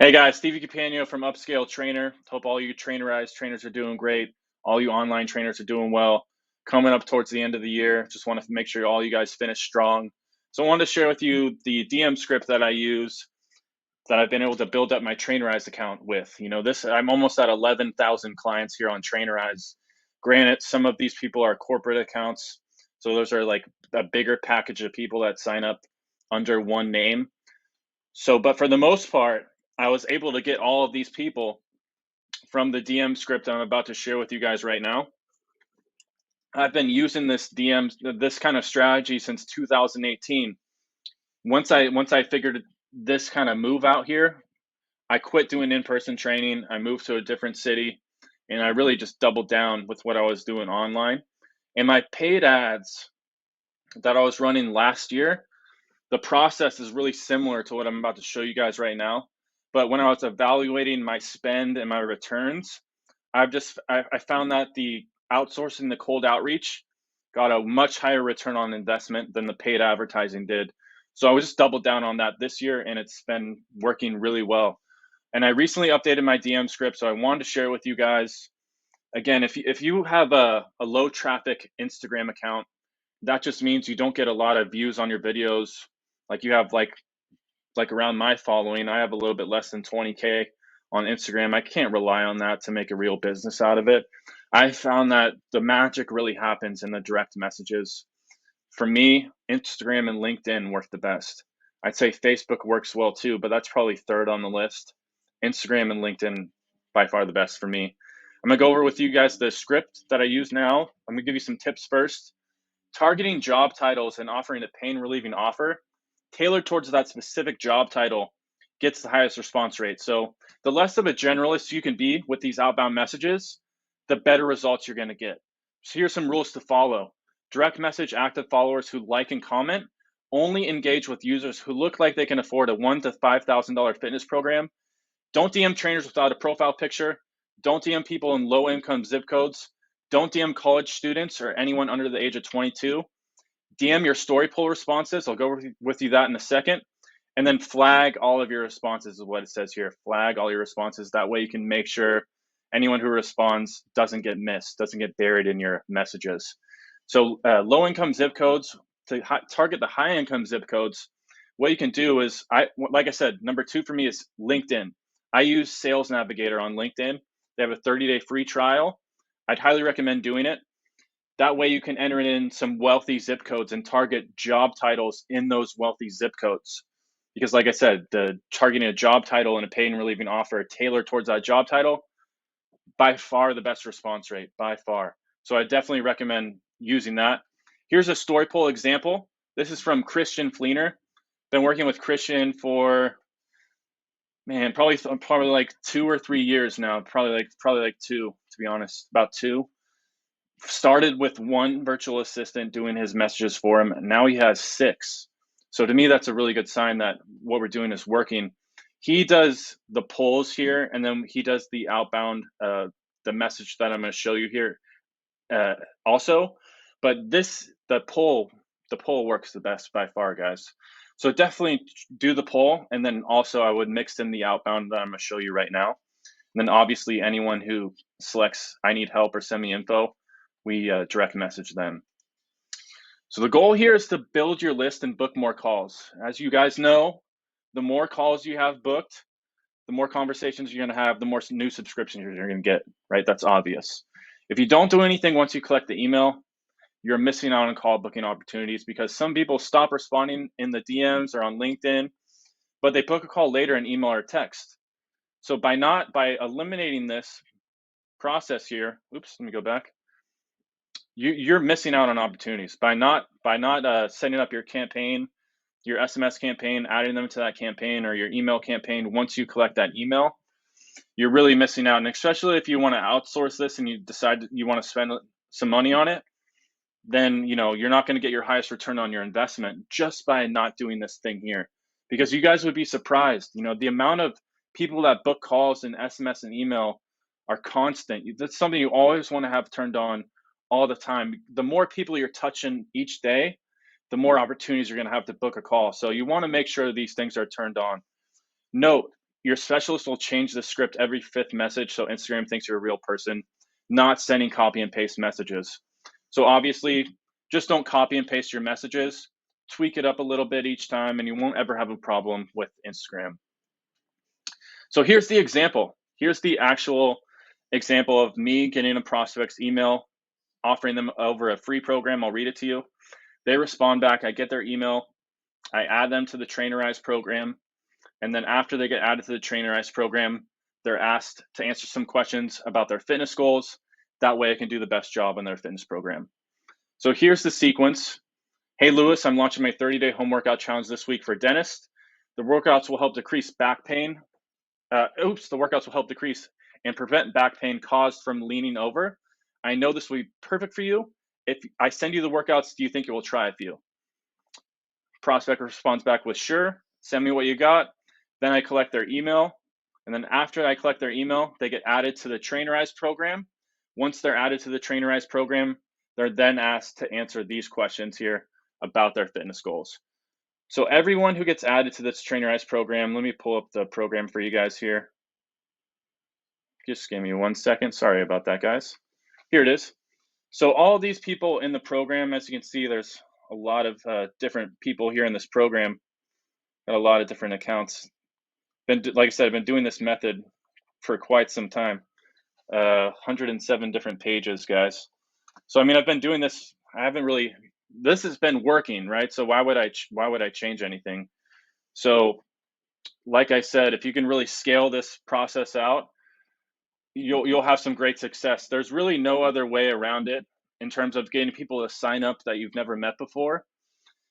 Hey guys, Stevie Campagno from Upscale Trainer. Hope all you trainerized trainers are doing great. All you online trainers are doing well. Coming up towards the end of the year, just want to make sure all you guys finish strong. So I wanted to share with you the DM script that I use that I've been able to build up my Trainerize account with. This I'm almost at 11,000 clients here on Trainerize. Granted, some of these people are corporate accounts, so those are like a bigger package of people that sign up under one name. But for the most part, I was able to get all of these people from the DM script I'm about to share with you guys right now. I've been using this kind of strategy since 2018. Once I figured this kind of move out here, I quit doing in-person training. I moved to a different city, and I really just doubled down with what I was doing online. And my paid ads that I was running last year, the process is really similar to what I'm about to show you guys right now. But when I was evaluating my spend and my returns, I found that the outsourcing the cold outreach got a much higher return on investment than the paid advertising did. So I was just doubled down on that this year, and it's been working really well. And I recently updated my DM script, so I wanted to share with you guys. Again, if you have a low traffic Instagram account, that just means you don't get a lot of views on your videos. Like you have like around my following, I have a little bit less than 20K on Instagram. I can't rely on that to make a real business out of it. I found that the magic really happens in the direct messages. For me, Instagram and LinkedIn work the best. I'd say Facebook works well too, but that's probably third on the list. Instagram and LinkedIn by far the best for me. I'm gonna go over with you guys the script that I use now. I'm gonna give you some tips first. Targeting job titles and offering a pain relieving offer tailored towards that specific job title gets the highest response rate. So the less of a generalist you can be with these outbound messages, the better results you're going to get. So here's some rules to follow. Direct message active followers who like and comment. Only engage with users who look like they can afford a $1,000 to $5,000 fitness program. Don't DM trainers without a profile picture. Don't DM people in low income zip codes. Don't DM college students or anyone under the age of 22. DM your story poll responses. I'll go with you that in a second. And then flag all of your responses is what it says here. Flag all your responses. That way you can make sure anyone who responds doesn't get missed, doesn't get buried in your messages. So low income zip codes, to target the high income zip codes, what you can do is, like I said, number 2 for me is LinkedIn. I use Sales Navigator on LinkedIn. They have a 30-day free trial. I'd highly recommend doing it. That way you can enter in some wealthy zip codes and target job titles in those wealthy zip codes. Because like I said, the targeting a job title and a paid and relieving offer tailored towards that job title, by far the best response rate, by far. So I definitely recommend using that. Here's a story poll example. This is from Christian Fleener. Been working with Christian for, man, probably like 2 or 3 years now. Probably like 2, to be honest, about 2. Started with 1 virtual assistant doing his messages for him. Now he has 6. So to me, that's a really good sign that what we're doing is working. He does the polls here, and then he does the outbound, the message that I'm going to show you here also. But the poll works the best by far, guys. So definitely do the poll, and then also I would mix in the outbound that I'm going to show you right now. And then obviously anyone who selects I need help or send me info, we direct message them. So the goal here is to build your list and book more calls. As you guys know, the more calls you have booked, the more conversations you're going to have, the more new subscriptions you're going to get, right? That's obvious. If you don't do anything once you collect the email, you're missing out on call booking opportunities because some people stop responding in the DMs or on LinkedIn, but they book a call later in email or text. So by eliminating this process here, oops, let me go back. You're missing out on opportunities by not setting up your campaign, your SMS campaign, adding them to that campaign or your email campaign. Once you collect that email, you're really missing out. And especially if you want to outsource this and you decide you want to spend some money on it, then you're not going to get your highest return on your investment just by not doing this thing here. Because you guys would be surprised, the amount of people that book calls and SMS and email are constant. That's something you always want to have turned on all the time. The more people you're touching each day, the more opportunities you're going to have to book a call. So you want to make sure these things are turned on. Note, your specialist will change the script every 5th message so Instagram thinks you're a real person, not sending copy and paste messages. So obviously, just don't copy and paste your messages. Tweak it up a little bit each time, and you won't ever have a problem with Instagram. So here's the example. Here's the actual example of me getting a prospect's email, offering them over a free program. I'll read it to you. They respond back. I get their email. I add them to the Trainerize program. And then after they get added to the Trainerize program, they're asked to answer some questions about their fitness goals. That way I can do the best job in their fitness program. So here's the sequence. Hey, Lewis, I'm launching my 30-day home workout challenge this week for dentists. The workouts will help decrease back pain. The workouts will help decrease and prevent back pain caused from leaning over. I know this will be perfect for you. If I send you the workouts, do you think it will try a few? Prospect responds back with sure, send me what you got. Then I collect their email. And then after I collect their email, they get added to the Trainerize program. Once they're added to the Trainerize program, they're then asked to answer these questions here about their fitness goals. So everyone who gets added to this Trainerize program, let me pull up the program for you guys here. Just give me 1 second. Sorry about that, guys. Here it is. So all of these people in the program, as you can see, there's a lot of different people here in this program. Got a lot of different accounts. Like I said, I've been doing this method for quite some time. 107 different pages, guys. So I mean, I've been doing this. I haven't really. This has been working, right? So why would I change anything? So, like I said, if you can really scale this process out, you'll have some great success. There's really no other way around it in terms of getting people to sign up that you've never met before.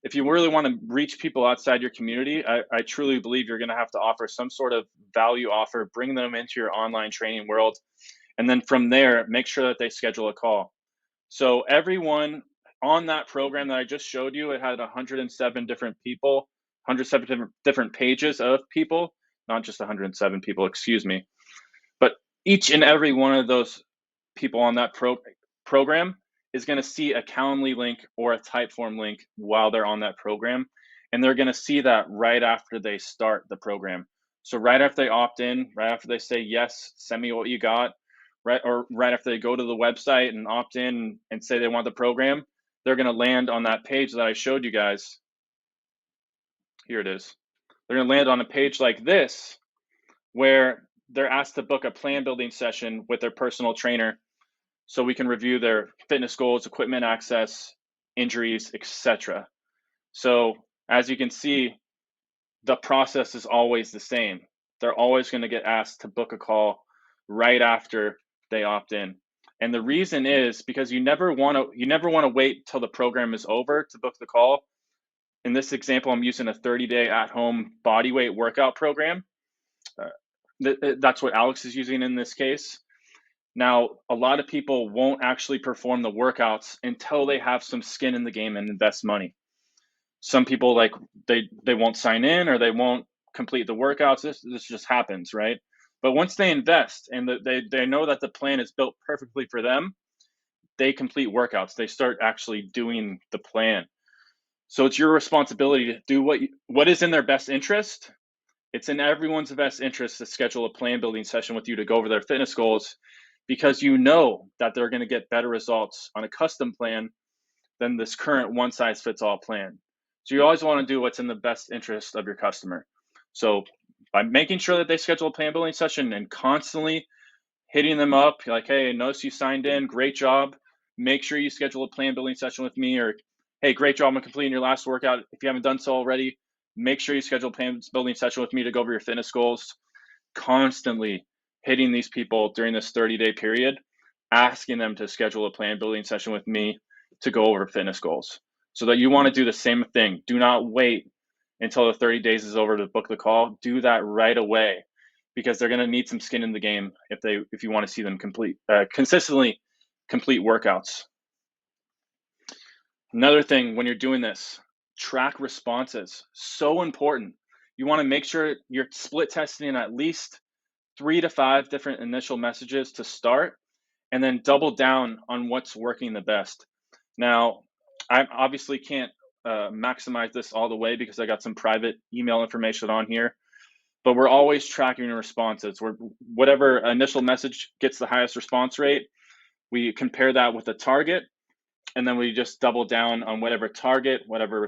If you really want to reach people outside your community, I truly believe you're going to have to offer some sort of value offer, bring them into your online training world, and then from there, make sure that they schedule a call. So everyone on that program that I just showed you, it had 107 different people, 107 different pages of people, not just 107 people, excuse me. But each and every one of those people on that program is going to see a Calendly link or a Typeform link while they're on that program. And they're going to see that right after they start the program. So right after they opt in, right after they say, yes, send me what you got, right after they go to the website and opt in and say they want the program, they're going to land on that page that I showed you guys. Here it is. They're going to land on a page like this where they're asked to book a plan building session with their personal trainer so we can review their fitness goals, equipment access, injuries, etc. So as you can see, the process is always the same. They're always going to get asked to book a call right after they opt in. And the reason is because you never want to wait till the program is over to book the call. In this example, I'm using a 30-day at-home bodyweight workout program. That's what Alex is using in this case. Now, a lot of people won't actually perform the workouts until they have some skin in the game and invest money. Some people they won't sign in or they won't complete the workouts. This just happens, right? But once they invest and they know that the plan is built perfectly for them, they complete workouts. They start actually doing the plan. So it's your responsibility to do what is in their best interest. It's in everyone's best interest to schedule a plan building session with you to go over their fitness goals, because you know that they're going to get better results on a custom plan than this current one-size-fits-all plan. So you always want to do what's in the best interest of your customer. So by making sure that they schedule a plan building session and constantly hitting them up, like, hey, notice you signed in, great job. Make sure you schedule a plan building session with me, or hey, great job on completing your last workout. If you haven't done so already, make sure you schedule a plan building session with me to go over your fitness goals. Constantly hitting these people during this 30-day period, asking them to schedule a plan building session with me to go over fitness goals. So that you want to do the same thing. Do not wait until the 30 days is over to book the call. Do that right away, because they're going to need some skin in the game if you want to see them consistently complete workouts. Another thing when you're doing this, track responses. So important. You want to make sure you're split testing at least 3 to 5 different initial messages to start, and then double down on what's working the best. Now, I obviously can't maximize this all the way because I got some private email information on here, but we're always tracking responses. Whatever initial message gets the highest response rate, we compare that with the target, and then we just double down on whatever target, whatever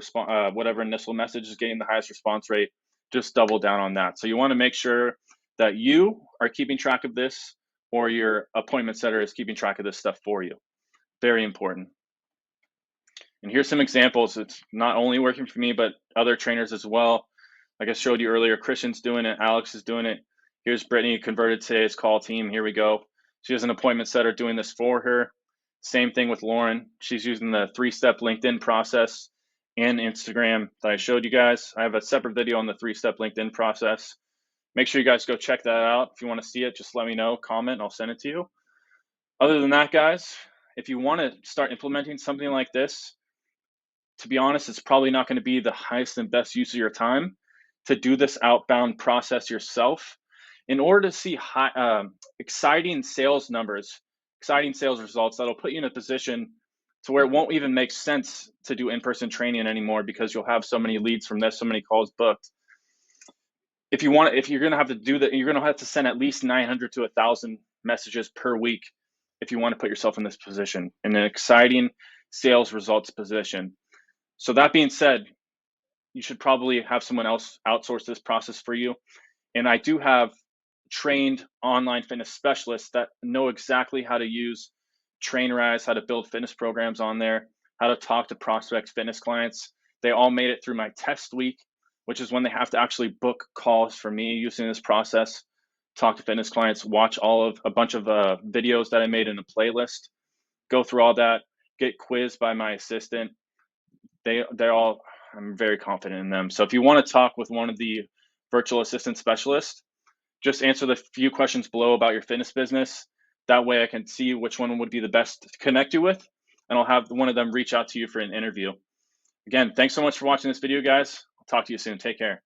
initial message is getting the highest response rate, just double down on that. So you want to make sure that you are keeping track of this, or your appointment setter is keeping track of this stuff for you. Very important. And here's some examples. It's not only working for me, but other trainers as well. Like I showed you earlier, Christian's doing it, Alex is doing it. Here's Brittany, converted today's call team. Here we go. She has an appointment setter doing this for her. Same thing with Lauren. She's using the 3-step LinkedIn process and Instagram that I showed you guys. I have a separate video on the 3-step LinkedIn process. Make sure you guys go check that out. If you want to see it, just let me know, comment, and I'll send it to you. Other than that, guys, if you want to start implementing something like this, to be honest, it's probably not going to be the highest and best use of your time to do this outbound process yourself. In order to see exciting sales numbers, exciting sales results, that'll put you in a position to where it won't even make sense to do in-person training anymore, because you'll have so many leads from this, so many calls booked. If you're going to have to do that, you're going to have to send at least 900 to 1,000 messages per week if you want to put yourself in this position, in an exciting sales results position. So that being said, you should probably have someone else outsource this process for you. And I do have trained online fitness specialists that know exactly how to use Trainerize, how to build fitness programs on there, how to talk to prospect fitness clients. They all made it through my test week, which is when they have to actually book calls for me using this process, talk to fitness clients, watch a bunch of videos that I made in a playlist, go through all that, get quizzed by my assistant. They're all, I'm very confident in them. So if you want to talk with one of the virtual assistant specialists, just answer the few questions below about your fitness business. That way I can see which one would be the best to connect you with, and I'll have one of them reach out to you for an interview. Again, thanks so much for watching this video, guys. I'll talk to you soon. Take care.